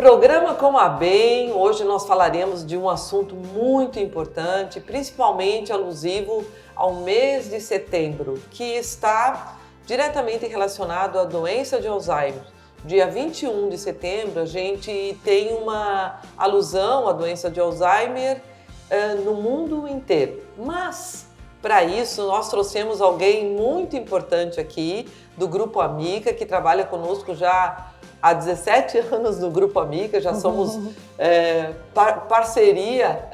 Programa Coma Bem, hoje nós falaremos de um assunto muito importante, principalmente alusivo ao mês de setembro, que está diretamente relacionado à doença de Alzheimer. Dia 21 de setembro, a gente tem uma alusão à doença de Alzheimer no mundo inteiro. Mas, para isso, nós trouxemos alguém muito importante aqui, do Grupo Amica, que trabalha conosco já há 17 anos no Grupo Amica, já somos parceria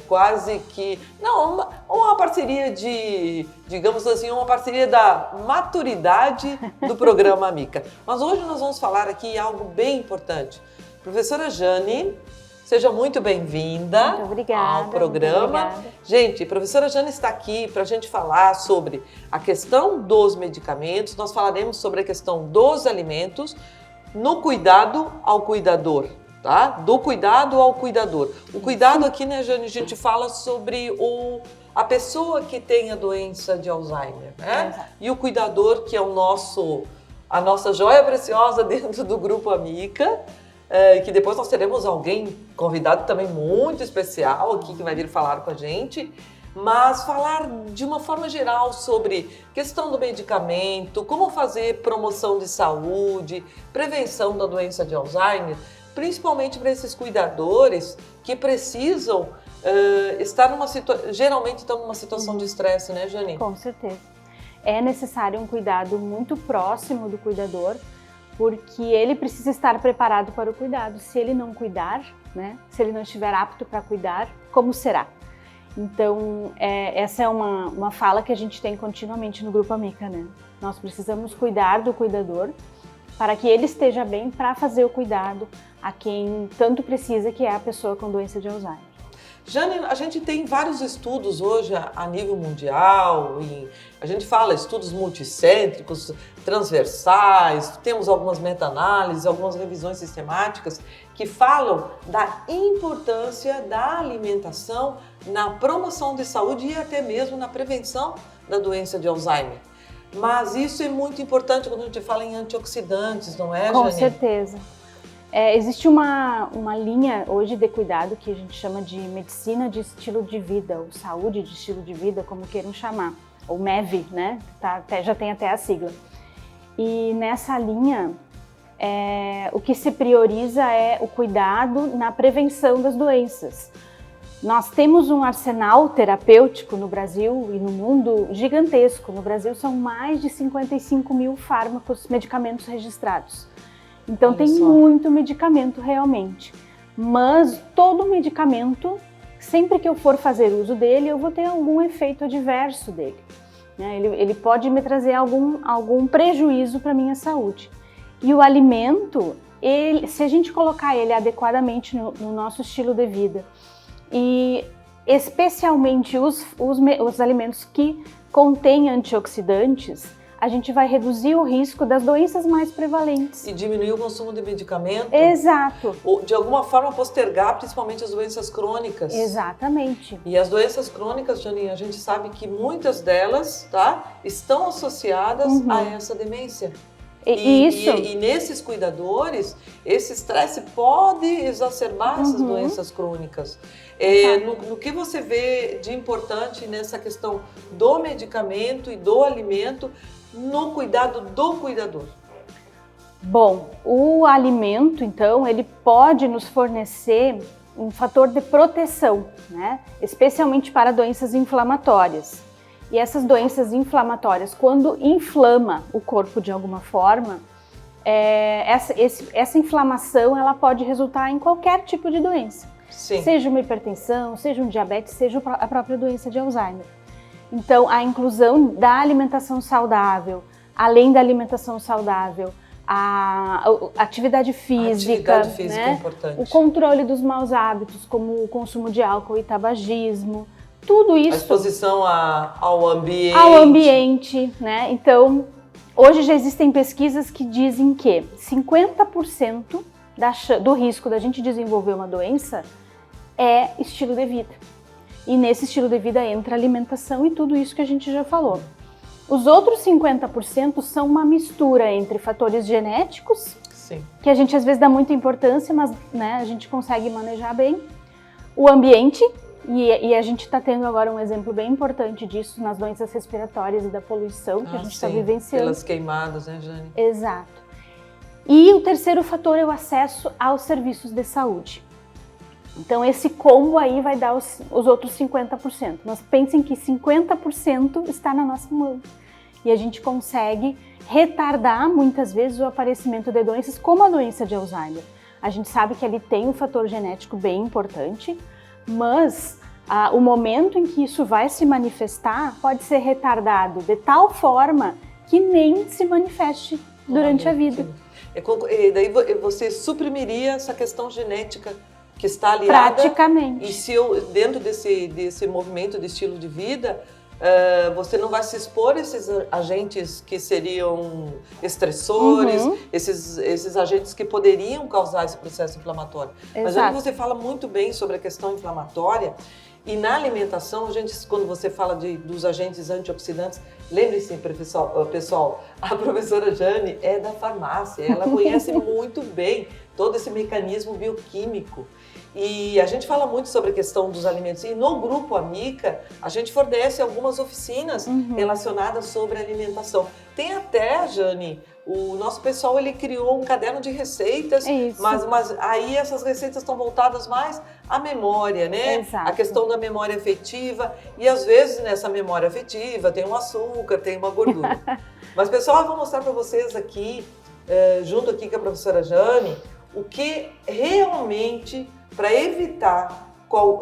quase que... Não, uma parceria de, digamos assim, uma parceria da maturidade do programa Amica. Mas hoje nós vamos falar aqui algo bem importante. Professora Jane, seja muito bem-vinda ao programa. Gente, a professora Jane está aqui para a gente falar sobre a questão dos medicamentos, nós falaremos sobre a questão dos alimentos, no cuidado ao cuidador, tá? Do cuidado ao cuidador. O cuidado aqui, né, Jane, a gente fala sobre a pessoa que tem a doença de Alzheimer, né? Exato. E o cuidador, que é a nossa joia preciosa dentro do Grupo Amica, que depois nós teremos alguém convidado também muito especial aqui que vai vir falar com a gente. Mas falar de uma forma geral sobre questão do medicamento, como fazer promoção de saúde, prevenção da doença de Alzheimer, principalmente para esses cuidadores que precisam geralmente estão numa situação de estresse, né, Jane? Com certeza. É necessário um cuidado muito próximo do cuidador, porque ele precisa estar preparado para o cuidado. Se ele não cuidar, né, se ele não estiver apto para cuidar, como será? Então, essa é uma fala que a gente tem continuamente no Grupo Amica, né? Nós precisamos cuidar do cuidador para que ele esteja bem para fazer o cuidado a quem tanto precisa, que é a pessoa com doença de Alzheimer. Jane, a gente tem vários estudos hoje a nível mundial, e a gente fala estudos multicêntricos, transversais, temos algumas meta-análises, algumas revisões sistemáticas que falam da importância da alimentação na promoção de saúde e até mesmo na prevenção da doença de Alzheimer. Mas isso é muito importante quando a gente fala em antioxidantes, não é, Jane? Com certeza. Existe uma linha hoje de cuidado que a gente chama de medicina de estilo de vida, ou saúde de estilo de vida, como queiram chamar, ou MEV, né? Já tem até a sigla. E nessa linha, o que se prioriza é o cuidado na prevenção das doenças. Nós temos um arsenal terapêutico no Brasil e no mundo gigantesco. No Brasil são mais de 55 mil fármacos, medicamentos registrados. Então tem muito medicamento realmente, mas todo medicamento, sempre que eu for fazer uso dele, eu vou ter algum efeito adverso dele, né? Ele pode me trazer algum prejuízo para a minha saúde. E o alimento, se a gente colocar ele adequadamente no nosso estilo de vida, e especialmente os alimentos que contêm antioxidantes, a gente vai reduzir o risco das doenças mais prevalentes. E diminuir o consumo de medicamento. Exato. Ou, de alguma forma, postergar principalmente as doenças crônicas. Exatamente. E as doenças crônicas, Jane, a gente sabe que muitas delas, tá, estão associadas a essa demência. E nesses cuidadores, esse estresse pode exacerbar essas doenças crônicas. No que você vê de importante nessa questão do medicamento e do alimento no cuidado do cuidador? Bom, o alimento, então, ele pode nos fornecer um fator de proteção, né? Especialmente para doenças inflamatórias. E essas doenças inflamatórias, quando inflama o corpo de alguma forma, essa inflamação ela pode resultar em qualquer tipo de doença. Sim. Seja uma hipertensão, seja um diabetes, seja a própria doença de Alzheimer. Então, a inclusão da alimentação saudável, além da alimentação saudável, a atividade física, né? É importante. O controle dos maus hábitos, como o consumo de álcool e tabagismo, tudo isso. A exposição ao ambiente. Ao ambiente, né? Então, hoje já existem pesquisas que dizem que 50% do risco da gente desenvolver uma doença é estilo de vida. E nesse estilo de vida entra alimentação e tudo isso que a gente já falou. Os outros 50% são uma mistura entre fatores genéticos Sim. que a gente às vezes dá muita importância, mas né, a gente consegue manejar bem. O ambiente, e a gente está tendo agora um exemplo bem importante disso nas doenças respiratórias e da poluição que a gente está vivenciando. Pelas queimadas, né, Jane? Exato. E o terceiro fator é o acesso aos serviços de saúde. Então esse combo aí vai dar os outros 50%. Mas pensem que 50% está na nossa mão. E a gente consegue retardar muitas vezes o aparecimento de doenças como a doença de Alzheimer. A gente sabe que ele tem um fator genético bem importante, mas o momento em que isso vai se manifestar pode ser retardado de tal forma que nem se manifeste durante a vida. E daí você suprimiria essa questão genética que está aliada. Praticamente. E se dentro desse movimento de estilo de vida, você não vai se expor a esses agentes que seriam estressores, esses agentes que poderiam causar esse processo inflamatório. Exato. Mas já que você fala muito bem sobre a questão inflamatória, e na alimentação, quando você fala dos agentes antioxidantes, lembre-se, pessoal, a professora Jane é da farmácia, ela conhece muito bem todo esse mecanismo bioquímico. E a gente fala muito sobre a questão dos alimentos. E no Grupo Amica, a gente fornece algumas oficinas relacionadas sobre alimentação. Tem até, Jane, o nosso pessoal ele criou um caderno de receitas, mas aí essas receitas estão voltadas mais à memória, né? Exato. A questão da memória afetiva. E às vezes nessa memória afetiva tem um açúcar, tem uma gordura. Mas, pessoal, eu vou mostrar para vocês aqui, junto aqui com a professora Jane, o que realmente, para evitar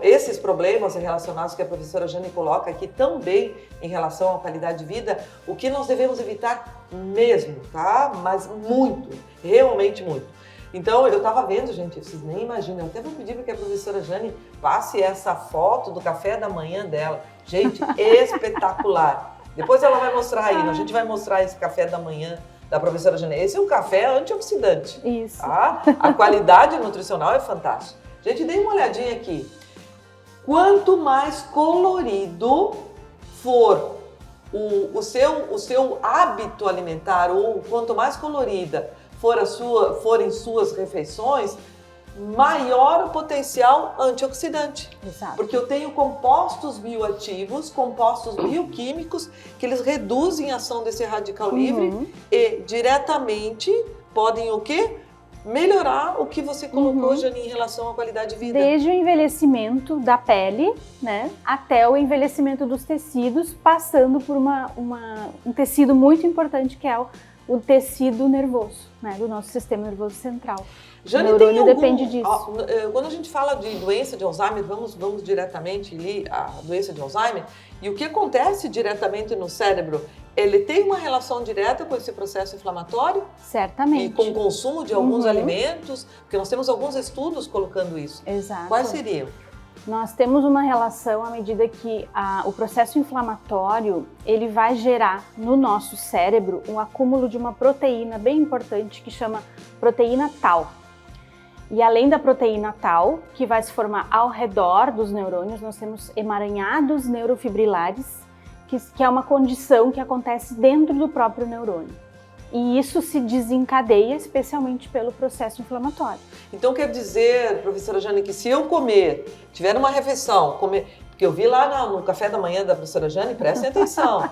esses problemas relacionados que a professora Jane coloca aqui também em relação à qualidade de vida, o que nós devemos evitar mesmo, tá? Mas muito, realmente muito. Então, eu estava vendo, gente, vocês nem imaginam, eu até vou pedir para que a professora Jane passe essa foto do café da manhã dela. Gente, espetacular. Depois ela vai mostrar aí, a gente vai mostrar esse café da manhã da professora Jane. Esse é um café antioxidante. Isso. Tá? A qualidade nutricional é fantástica. Gente, dê uma olhadinha aqui. Quanto mais colorido for o seu hábito alimentar, ou quanto mais colorida forem suas refeições, maior o potencial antioxidante. Exato. Porque eu tenho compostos bioativos, compostos bioquímicos, que eles reduzem a ação desse radical livre e diretamente podem o quê? Melhorar o que você colocou, Jane, em relação à qualidade de vida. Desde o envelhecimento da pele, né, até o envelhecimento dos tecidos, passando por um tecido muito importante que é o tecido nervoso, né, do nosso sistema nervoso central. Jane, o neurônio depende disso. Quando a gente fala de doença de Alzheimer, vamos diretamente ali à doença de Alzheimer, e o que acontece diretamente no cérebro, ele tem uma relação direta com esse processo inflamatório? Certamente. E com o consumo de alguns alimentos? Porque nós temos alguns estudos colocando isso. Exato. Quais seriam? Nós temos uma relação à medida que o processo inflamatório ele vai gerar no nosso cérebro um acúmulo de uma proteína bem importante que chama proteína tau. E além da proteína tau, que vai se formar ao redor dos neurônios, nós temos emaranhados neurofibrilares, que é uma condição que acontece dentro do próprio neurônio. E isso se desencadeia especialmente pelo processo inflamatório. Então quer dizer, professora Jane, que se eu tiver uma refeição, porque eu vi lá no café da manhã da professora Jane, prestem atenção,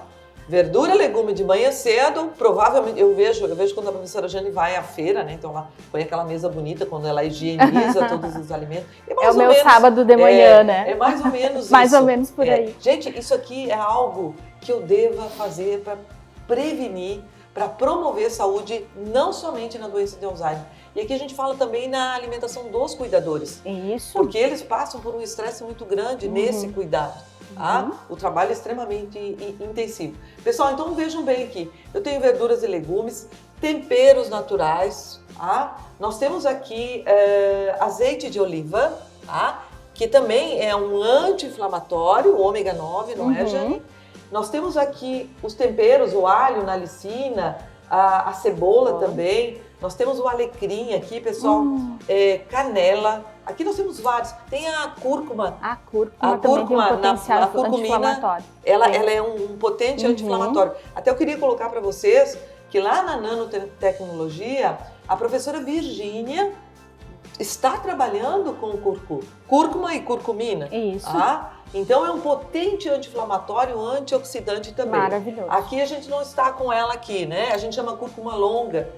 verdura, legume de manhã cedo, provavelmente, eu vejo quando a professora Jane vai à feira, né, então ela põe aquela mesa bonita, quando ela higieniza todos os alimentos. É o meu sábado de manhã, né? É mais ou menos isso. Mais ou menos por aí. Gente, isso aqui é algo que eu deva fazer para prevenir, para promover saúde, não somente na doença de Alzheimer. E aqui a gente fala também na alimentação dos cuidadores. Isso. Porque eles passam por um estresse muito grande nesse cuidado. Tá? O trabalho é extremamente intensivo. Pessoal, então vejam bem aqui. Eu tenho verduras e legumes, temperos naturais. Tá? Nós temos aqui azeite de oliva, tá? Que também é um anti-inflamatório, o ômega 9, não é, Jane? Nós temos aqui os temperos, o alho, nalicina, a cebola também. Nós temos o alecrim aqui, pessoal, canela. Aqui nós temos vários. Tem a cúrcuma. A cúrcuma também tem um potencial anti-inflamatório. Ela é um potente anti-inflamatório. Até eu queria colocar para vocês que lá na nanotecnologia, a professora Virgínia está trabalhando com o cúrcuma e curcumina. Isso. Tá? Então é um potente anti-inflamatório, antioxidante também. Maravilhoso. Aqui a gente não está com ela aqui, né? A gente chama cúrcuma longa.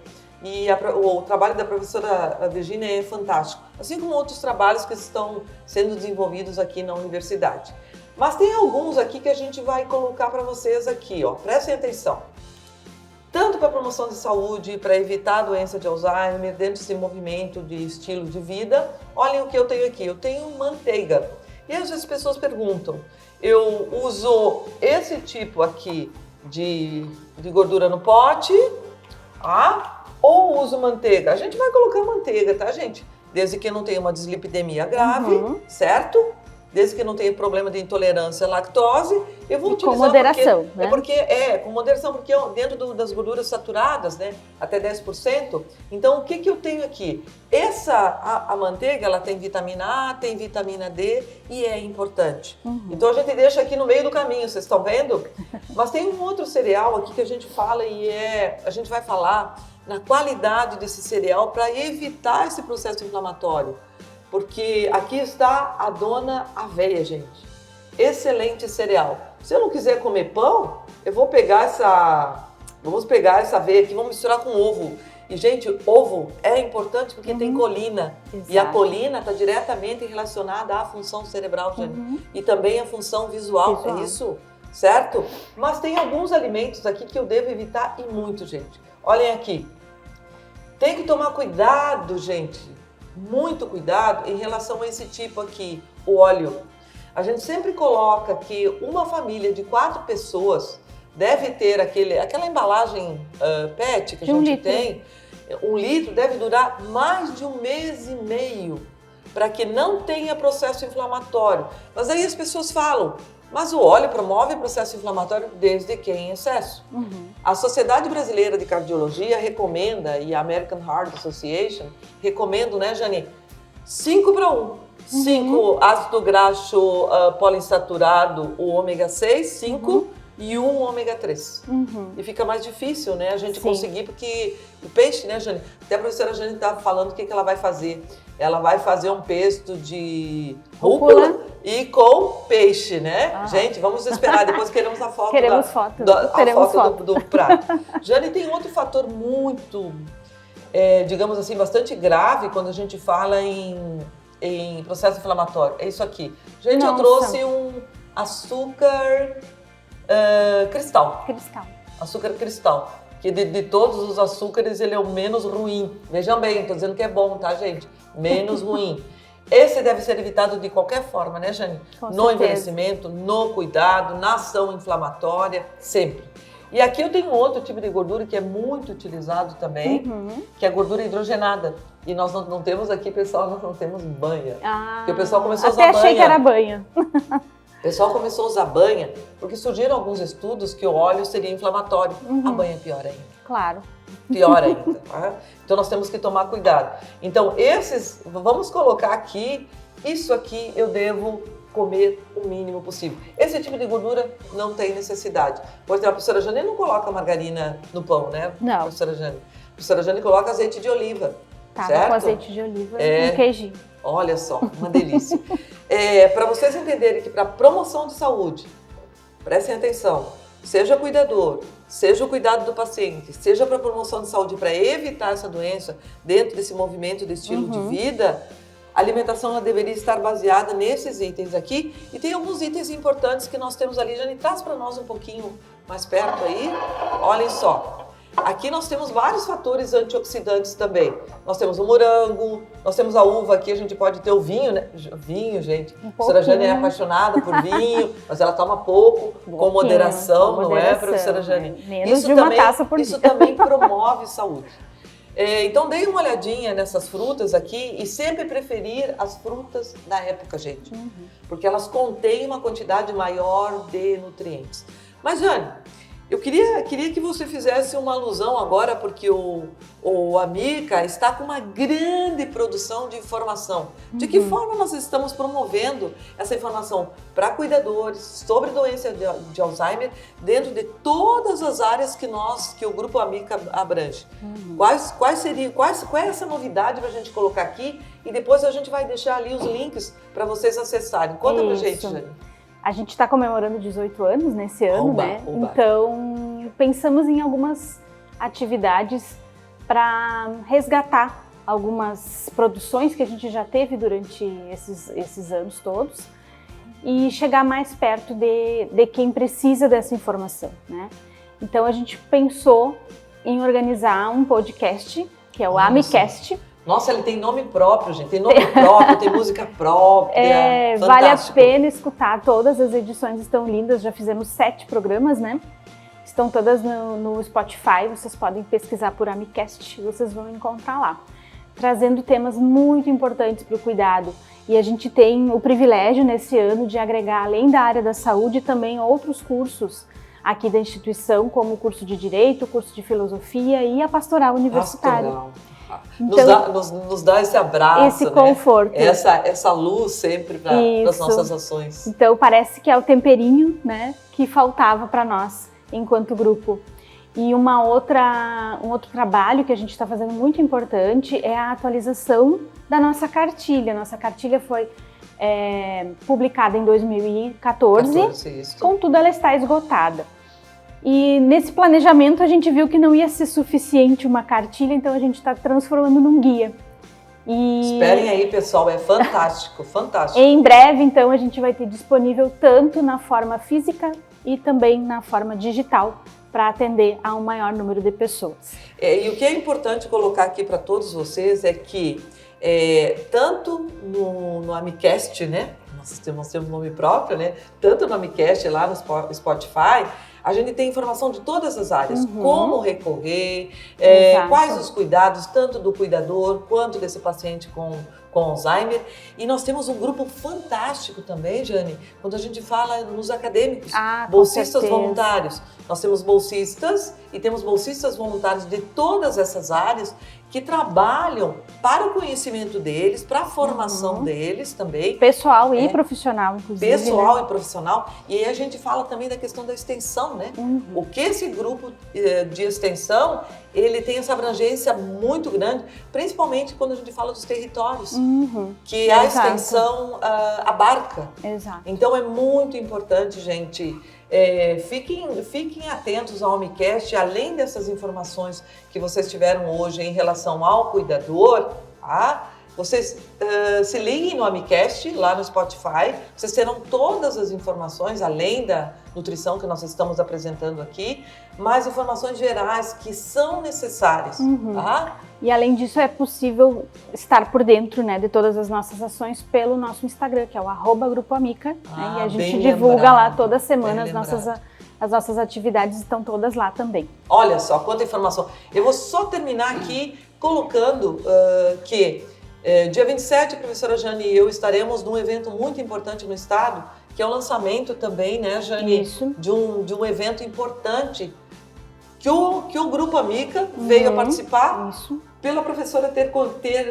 E o trabalho da professora Virgínia é fantástico, assim como outros trabalhos que estão sendo desenvolvidos aqui na universidade. Mas tem alguns aqui que a gente vai colocar para vocês aqui, ó. Prestem atenção. Tanto para promoção de saúde, para evitar a doença de Alzheimer, dentro desse movimento de estilo de vida, olhem o que eu tenho aqui. Eu tenho manteiga. E às vezes as pessoas perguntam, eu uso esse tipo aqui de gordura no pote, ou uso manteiga? A gente vai colocar manteiga, tá, gente? Desde que não tenha uma dislipidemia grave, certo? Desde que não tenha problema de intolerância à lactose, eu vou utilizar... Com moderação, né? Com moderação, porque dentro das gorduras saturadas, né, até 10%, então o que eu tenho aqui? A manteiga, ela tem vitamina A, tem vitamina D e é importante. Então a gente deixa aqui no meio do caminho, vocês estão vendo? Mas tem um outro cereal aqui que a gente fala a gente vai falar na qualidade desse cereal para evitar esse processo inflamatório. Porque aqui está a dona aveia, gente. Excelente cereal. Se eu não quiser comer pão, eu vou pegar vamos pegar essa aveia aqui, vamos misturar com ovo. E, gente, ovo é importante porque tem colina. Exato. E a colina está diretamente relacionada à função cerebral, gente. E também à função visual. É isso? Certo? Mas tem alguns alimentos aqui que eu devo evitar e muito, gente. Olhem aqui. Tem que tomar cuidado, gente. Muito cuidado em relação a esse tipo aqui, o óleo. A gente sempre coloca que uma família de 4 pessoas deve ter aquela embalagem PET que a gente tem. 1 litro deve durar mais de 1 mês e meio para que não tenha processo inflamatório. Mas aí as pessoas falam, mas o óleo promove processo inflamatório desde que em excesso. A Sociedade Brasileira de Cardiologia recomenda, e a American Heart Association recomenda, né, Jane? 5 para 1. 5 ácido graxo poliinsaturado, o ômega 6, 5 e 1 ômega 3. E fica mais difícil, né, a gente conseguir, porque o peixe, né, Jane? Até a professora Jane estava falando o que ela vai fazer. Ela vai fazer um pesto de rúcula e com peixe, né? Gente, vamos esperar, depois queremos a foto. Queremos foto. Do prato. Jane, tem outro fator muito, digamos assim, bastante grave quando a gente fala em processo inflamatório. É isso aqui. Gente, eu trouxe um açúcar cristal. Açúcar cristal. Que de todos os açúcares, ele é o menos ruim. Vejam bem, estou dizendo que é bom, tá, gente? Menos ruim. Esse deve ser evitado de qualquer forma, né, Jane? No envelhecimento, no cuidado, na ação inflamatória, sempre. E aqui eu tenho outro tipo de gordura que é muito utilizado também, que é a gordura hidrogenada. E nós não temos aqui, pessoal, nós não temos banha. Porque o pessoal começou a usar banha. Até achei que era banha. O pessoal começou a usar banha porque surgiram alguns estudos que o óleo seria inflamatório. A banha é pior ainda. Claro. Pior ainda. Tá? Então nós temos que tomar cuidado. Então vamos colocar aqui, isso aqui eu devo comer o mínimo possível. Esse tipo de gordura não tem necessidade. Por exemplo, a professora Jane não coloca margarina no pão, né? Não. Professora Jane. A professora Jane coloca azeite de oliva. Certo? Com azeite de oliva e um queijinho. Olha só, uma delícia. Para vocês entenderem que para promoção de saúde, prestem atenção, seja cuidador, seja o cuidado do paciente, seja para promoção de saúde, para evitar essa doença dentro desse movimento de estilo de vida, a alimentação ela deveria estar baseada nesses itens aqui. E tem alguns itens importantes que nós temos ali. Jane, traz para nós um pouquinho mais perto aí. Olhem só. Aqui nós temos vários fatores antioxidantes também. Nós temos o morango, nós temos a uva aqui, a gente pode ter o vinho, né? Vinho, gente. A professora Jane é apaixonada por vinho, mas ela toma pouco, com moderação, não é, professora Jane? Menos de uma taça por dia. Isso também promove saúde. Então, dê uma olhadinha nessas frutas aqui e sempre preferir as frutas da época, gente. Porque elas contêm uma quantidade maior de nutrientes. Mas, Jane, Eu queria que você fizesse uma alusão agora, porque o Amica está com uma grande produção de informação. De que forma nós estamos promovendo essa informação para cuidadores sobre doença de Alzheimer dentro de todas as áreas que o Grupo Amica abrange? Qual é essa novidade para a gente colocar aqui? E depois a gente vai deixar ali os links para vocês acessarem. Conta pra gente, Jane. A gente está comemorando 18 anos nesse ano, né? Oba. Então, pensamos em algumas atividades para resgatar algumas produções que a gente já teve durante esses anos todos e chegar mais perto de quem precisa dessa informação, né? Então, a gente pensou em organizar um podcast, que é o Amicast. Nossa, ele tem nome próprio, gente. Tem nome próprio, tem música própria. Vale a pena escutar. Todas as edições estão lindas. Já fizemos 7 programas, né? Estão todas no Spotify. Vocês podem pesquisar por Amicast. Vocês vão encontrar lá. Trazendo temas muito importantes para o cuidado. E a gente tem o privilégio nesse ano de agregar, além da área da saúde, também outros cursos aqui da instituição, como o curso de Direito, o curso de Filosofia e a Pastoral Universitária. Então, nos dá esse abraço, esse conforto, né? Essa luz sempre para as nossas ações. Então parece que é o temperinho, né, que faltava para nós enquanto grupo. E um outro trabalho que a gente está fazendo muito importante é a atualização da nossa cartilha. Nossa cartilha foi publicada em 2014, contudo ela está esgotada. E nesse planejamento a gente viu que não ia ser suficiente uma cartilha, então a gente está transformando num guia. Esperem aí, pessoal, é fantástico, fantástico. Em breve, então, a gente vai ter disponível tanto na forma física e também na forma digital para atender a um maior número de pessoas. E o que é importante colocar aqui para todos vocês é que tanto no Amicast, né? Nós temos nome próprio, né? Tanto no Amicast lá no Spotify, a gente tem informação de todas as áreas, como recorrer, quais os cuidados, tanto do cuidador quanto desse paciente com Alzheimer. E nós temos um grupo fantástico também, Jane, quando a gente fala nos acadêmicos, bolsistas voluntários. Nós temos bolsistas e temos bolsistas voluntários de todas essas áreas que trabalham para o conhecimento deles, para a formação deles também. Pessoal e profissional, inclusive. Pessoal, né? E profissional. E aí a gente fala também da questão da extensão, né? O que esse grupo de extensão, ele tem essa abrangência muito grande, principalmente quando a gente fala dos territórios, que a extensão abarca. Exato. Então é muito importante, gente. Fiquem atentos ao Amicast, além dessas informações que vocês tiveram hoje em relação ao cuidador, tá? Vocês se liguem no Amicast, lá no Spotify, vocês terão todas as informações, além da nutrição que nós estamos apresentando aqui, mas informações gerais que são necessárias, tá? E além disso é possível estar por dentro, né, de todas as nossas ações pelo nosso Instagram, que é o @grupoamica, né, e a gente divulga lá toda semana as nossas atividades, estão todas lá também. Olha só, quanta informação. Eu vou só terminar aqui colocando que dia 27, a professora Jane e eu estaremos num evento muito importante no estado, que é o lançamento também, né, Jane, de um evento importante que o Grupo Amica veio a participar pela professora ter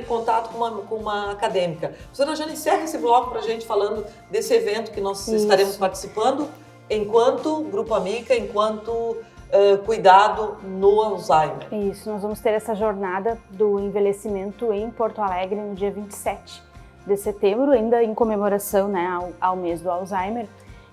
contato com uma acadêmica. Professora Jane, encerra esse bloco para a gente falando desse evento que nós estaremos participando enquanto Grupo Amica, enquanto cuidado no Alzheimer. Isso, nós vamos ter essa jornada do envelhecimento em Porto Alegre no dia 27 de setembro, ainda em comemoração, né, ao mês do Alzheimer.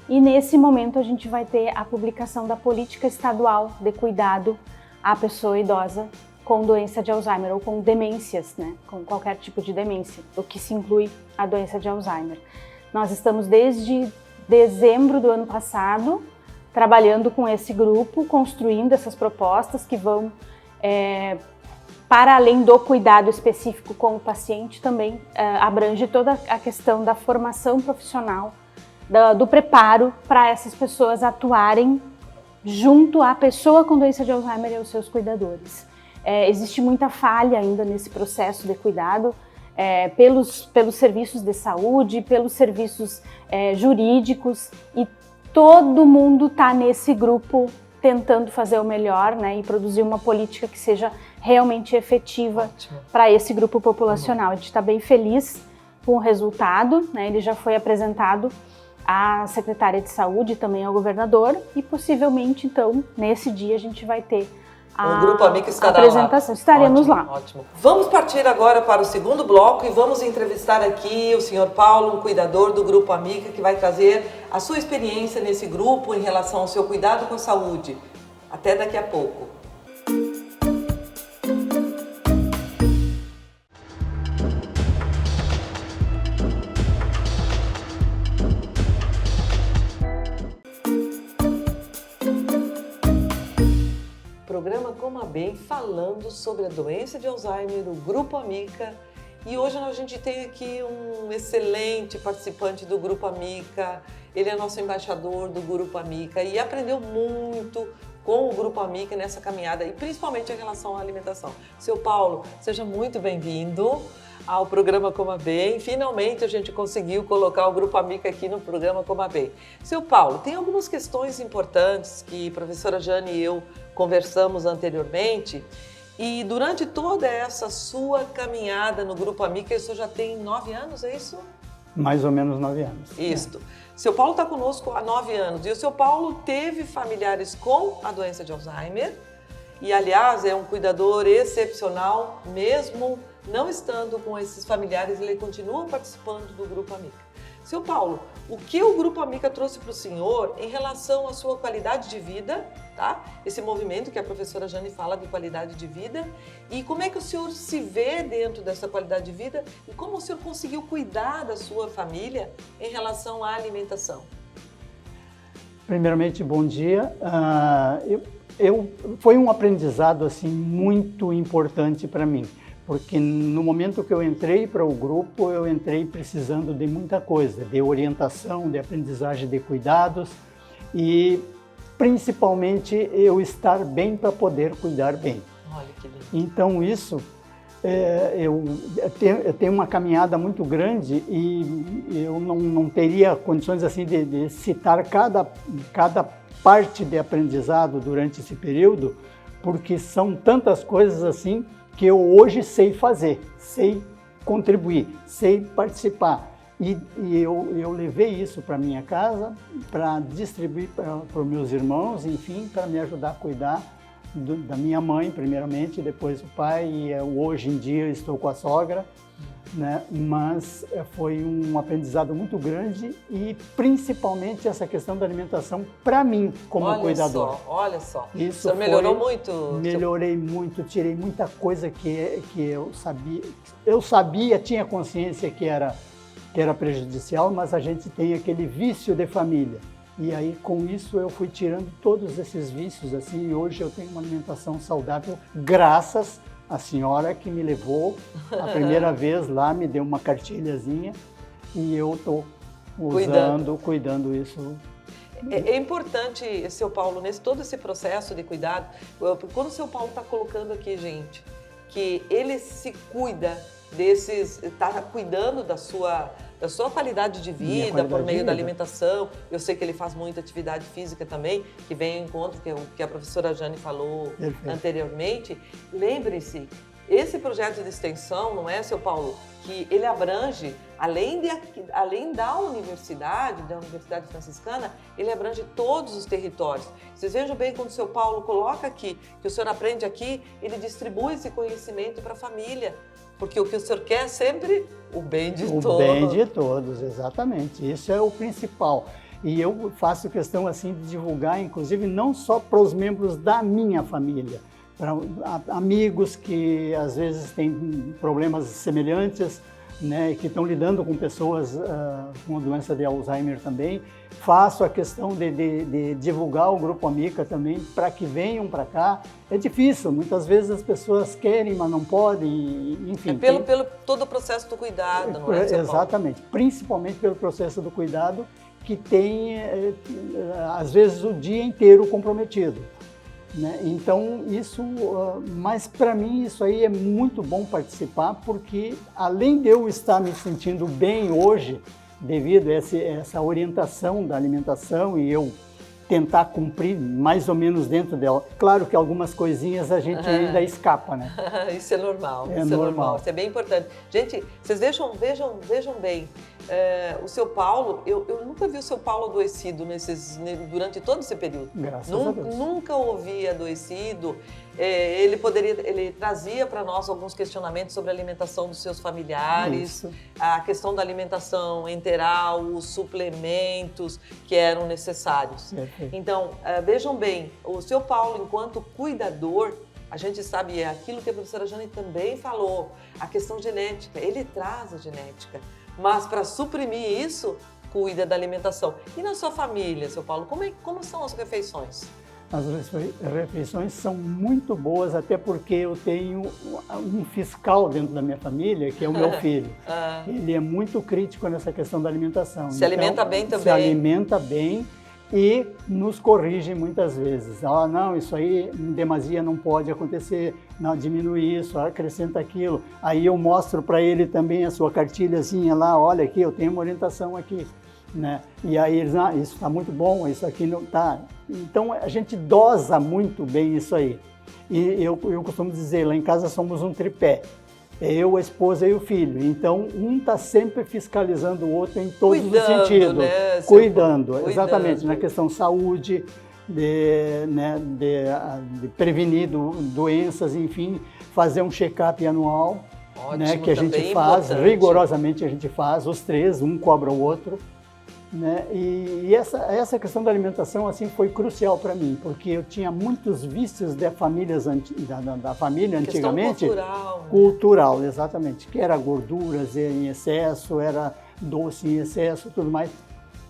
E nesse momento a gente vai ter a publicação da política estadual de cuidado à pessoa idosa com doença de Alzheimer ou com demências, né, com qualquer tipo de demência, o que se inclui a doença de Alzheimer. Nós estamos desde dezembro do ano passado trabalhando com esse grupo, construindo essas propostas que vão, para além do cuidado específico com o paciente, também abrange toda a questão da formação profissional, do preparo para essas pessoas atuarem junto à pessoa com doença de Alzheimer e aos seus cuidadores. Existe muita falha ainda nesse processo de cuidado, pelos serviços de saúde, pelos serviços jurídicos, e todo mundo está nesse grupo tentando fazer o melhor, né, e produzir uma política que seja realmente efetiva para esse grupo populacional. A gente está bem feliz com o resultado, né, ele já foi apresentado à secretária de saúde e também ao governador e possivelmente, então, nesse dia a gente vai ter o Grupo Amica estará apresentação. Lá. Estaremos Ótimo, lá. Ótimo. Vamos partir agora para o segundo bloco e vamos entrevistar aqui o senhor Paulo, um cuidador do Grupo Amica, que vai trazer a sua experiência nesse grupo em relação ao seu cuidado com a saúde. Até daqui a pouco. Programa Coma Bem, falando sobre a doença de Alzheimer, o Grupo Amica. E hoje a gente tem aqui um excelente participante do Grupo Amica. Ele é nosso embaixador do Grupo Amica e aprendeu muito com o Grupo Amica nessa caminhada e principalmente em relação à alimentação. Seu Paulo, seja muito bem-vindo ao programa Coma Bem. Finalmente a gente conseguiu colocar o Grupo Amica aqui no programa Coma Bem. Seu Paulo, tem algumas questões importantes que a professora Jane e eu conversamos anteriormente e durante toda essa sua caminhada no Grupo Amica, isso já tem 9 anos, é isso? Mais ou menos 9 anos. Isso. Seu Paulo está conosco há 9 anos e o seu Paulo teve familiares com a doença de Alzheimer e, aliás, é um cuidador excepcional, mesmo não estando com esses familiares, ele continua participando do Grupo Amica. Seu Paulo, o que o Grupo Amica trouxe para o senhor em relação à sua qualidade de vida, tá? Esse movimento que a professora Jane fala de qualidade de vida e como é que o senhor se vê dentro dessa qualidade de vida e como o senhor conseguiu cuidar da sua família em relação à alimentação? Primeiramente, bom dia. Foi um aprendizado assim, muito importante para mim. Porque no momento que eu entrei para o grupo, eu entrei precisando de muita coisa, de orientação, de aprendizagem de cuidados e principalmente eu estar bem para poder cuidar bem. Olha que lindo. Então isso, eu tenho uma caminhada muito grande e eu não teria condições assim de citar cada parte de aprendizado durante esse período, porque são tantas coisas assim que eu hoje sei fazer, sei contribuir, sei participar. E eu levei isso para minha casa, para distribuir para os meus irmãos, enfim, para me ajudar a cuidar da minha mãe, primeiramente, depois o pai, e hoje em dia eu estou com a sogra, né? Mas foi um aprendizado muito grande e principalmente essa questão da alimentação para mim como cuidador. Olha só, isso o senhor melhorou muito? Melhorei muito, tirei muita coisa que eu sabia, tinha consciência que era prejudicial, mas a gente tem aquele vício de família. E aí com isso eu fui tirando todos esses vícios assim, e hoje eu tenho uma alimentação saudável graças a senhora que me levou a primeira vez lá, me deu uma cartilhazinha e eu estou cuidando isso. É importante, seu Paulo, nesse todo esse processo de cuidado, quando o seu Paulo está colocando aqui, gente, que ele se cuida está cuidando da sua qualidade de vida por meio da alimentação. Eu sei que ele faz muita atividade física também, que vem ao encontro que a professora Jane falou anteriormente. Lembre-se, esse projeto de extensão, não é, seu Paulo, que ele abrange, além da universidade franciscana, ele abrange todos os territórios. Vocês vejam bem quando o seu Paulo coloca aqui, que o senhor aprende aqui, ele distribui esse conhecimento para a família. Porque o que o senhor quer é sempre o bem de todos. O bem de todos, exatamente. Isso é o principal. E eu faço questão assim de divulgar, inclusive, não só para os membros da minha família, para amigos que às vezes têm problemas semelhantes, né, que estão lidando com pessoas com a doença de Alzheimer também. Faço a questão de divulgar o Grupo Amica também para que venham para cá. É difícil, muitas vezes as pessoas querem, mas não podem, enfim. Pelo todo o processo do cuidado, não é, seu Paulo? Exatamente, principalmente pelo processo do cuidado que tem, às vezes, o dia inteiro comprometido. Né? Então, mas para mim isso aí é muito bom participar, porque além de eu estar me sentindo bem hoje, devido a essa orientação da alimentação e eu tentar cumprir mais ou menos dentro dela. Claro que algumas coisinhas a gente ainda escapa, né? Isso é normal, É isso normal. é normal, isso é bem importante. Gente, vocês vejam bem, o seu Paulo, eu nunca vi o seu Paulo adoecido durante todo esse período. Graças a Deus. Nunca ouvi adoecido. Ele trazia para nós alguns questionamentos sobre a alimentação dos seus familiares, Isso. a questão da alimentação enteral, os suplementos que eram necessários. Perfeito. Então, vejam bem, o seu Paulo, enquanto cuidador, a gente sabe, é aquilo que a professora Jane também falou, a questão genética, ele traz a genética, mas para suprimir isso, cuida da alimentação. E na sua família, seu Paulo, como são as refeições? As refeições são muito boas, até porque eu tenho um fiscal dentro da minha família, que é o meu filho. Ele é muito crítico nessa questão da alimentação. Se alimenta bem também. Se alimenta bem e nos corrige muitas vezes. Não, isso aí em demasia não pode acontecer, não, diminui isso, acrescenta aquilo. Aí eu mostro para ele também a sua cartilhazinha lá, olha aqui, eu tenho uma orientação aqui. Né? E aí eles, isso está muito bom, isso aqui não está. Então a gente dosa muito bem isso aí. E eu costumo dizer, lá em casa somos um tripé. Eu, a esposa e o filho. Então um está sempre fiscalizando o outro em todos os sentidos. Né? Cuidando, exatamente, na questão saúde, de prevenir doenças, enfim, fazer um check-up anual. Ótimo, né, que a gente faz, importante. Rigorosamente a gente faz, os três, um cobra o outro. Né? E essa questão da alimentação assim foi crucial para mim, porque eu tinha muitos vícios da família antigamente. Cultural, exatamente, que era gorduras em excesso, era doce em excesso, tudo mais.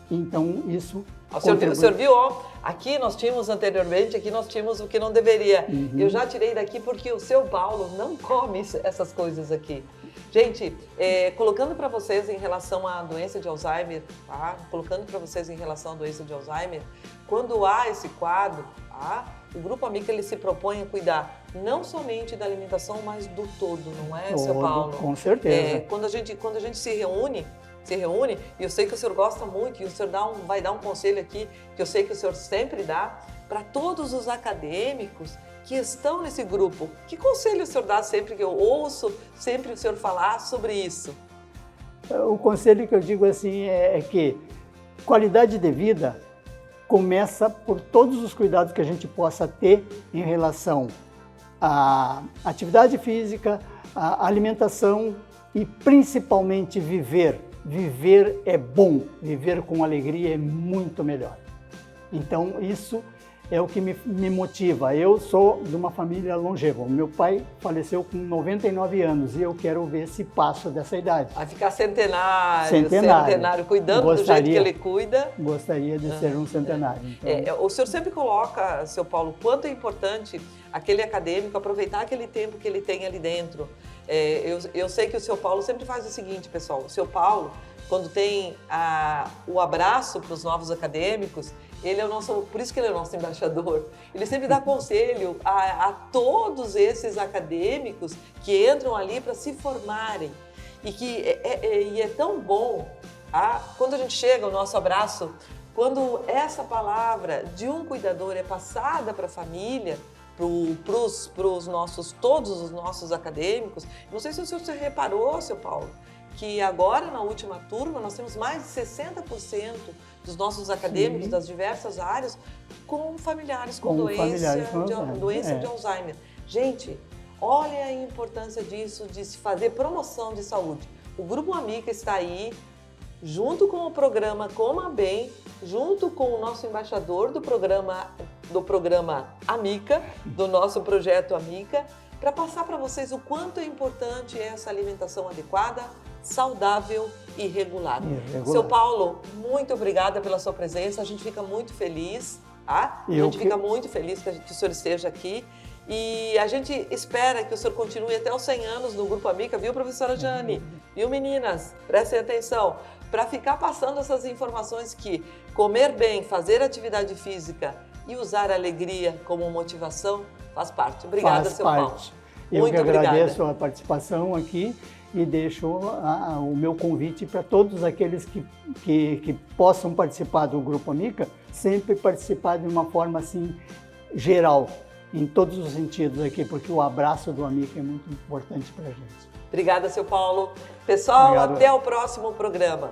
Então isso. O senhor viu, aqui nós tínhamos o que não deveria. Uhum. Eu já tirei daqui porque o seu Paulo não come essas coisas aqui. Gente, colocando para vocês em relação à doença de Alzheimer, tá? Quando há esse quadro, tá? O Grupo Amica ele se propõe a cuidar não somente da alimentação, mas do todo, não é, seu Paulo? Com certeza. Quando a gente se reúne, e eu sei que o senhor gosta muito, e o senhor vai dar um conselho aqui, que eu sei que o senhor sempre dá, para todos os acadêmicos que estão nesse grupo. Que conselho o senhor dá sempre que eu ouço, sempre o senhor falar sobre isso? O conselho que eu digo assim é que qualidade de vida começa por todos os cuidados que a gente possa ter em relação à atividade física, à alimentação e principalmente viver. Viver é bom, viver com alegria é muito melhor. Então isso é o que me motiva. Eu sou de uma família longeva. O meu pai faleceu com 99 anos e eu quero ver se passo dessa idade. Vai ficar centenário, cuidando do jeito que ele cuida. Gostaria de ser um centenário. Então. O senhor sempre coloca, seu Paulo, quanto é importante aquele acadêmico aproveitar aquele tempo que ele tem ali dentro. Eu sei que o seu Paulo sempre faz o seguinte, pessoal. O seu Paulo, quando tem o abraço para os novos acadêmicos, por isso que ele é o nosso embaixador. Ele sempre dá conselho a todos esses acadêmicos que entram ali para se formarem. E é tão bom, quando a gente chega, o nosso abraço, quando essa palavra de um cuidador é passada para a família, todos os nossos acadêmicos. Não sei se o senhor reparou, seu Paulo, que agora na última turma nós temos mais de 60% dos nossos acadêmicos das diversas áreas com familiares com doença de Alzheimer. Gente, olha a importância disso, de se fazer promoção de saúde. O Grupo Amica está aí, junto com o programa Coma Bem, junto com o nosso embaixador do programa Amica, do nosso projeto Amica, para passar para vocês o quanto é importante essa alimentação adequada, saudável e regular. Seu Paulo, muito obrigada pela sua presença, a gente fica muito feliz, tá? Fica muito feliz que o senhor esteja aqui e a gente espera que o senhor continue até os 100 anos no Grupo Amica, viu, professora Jane? Viu, meninas? Prestem atenção, para ficar passando essas informações que comer bem, fazer atividade física e usar a alegria como motivação faz parte. Obrigada, seu Paulo. Eu que agradeço a participação aqui e deixo o meu convite para todos aqueles que possam participar do Grupo Amica, sempre participar de uma forma assim geral, em todos os sentidos aqui, porque o abraço do Amica é muito importante para a gente. Obrigada, seu Paulo. Pessoal, Obrigado. até o próximo programa.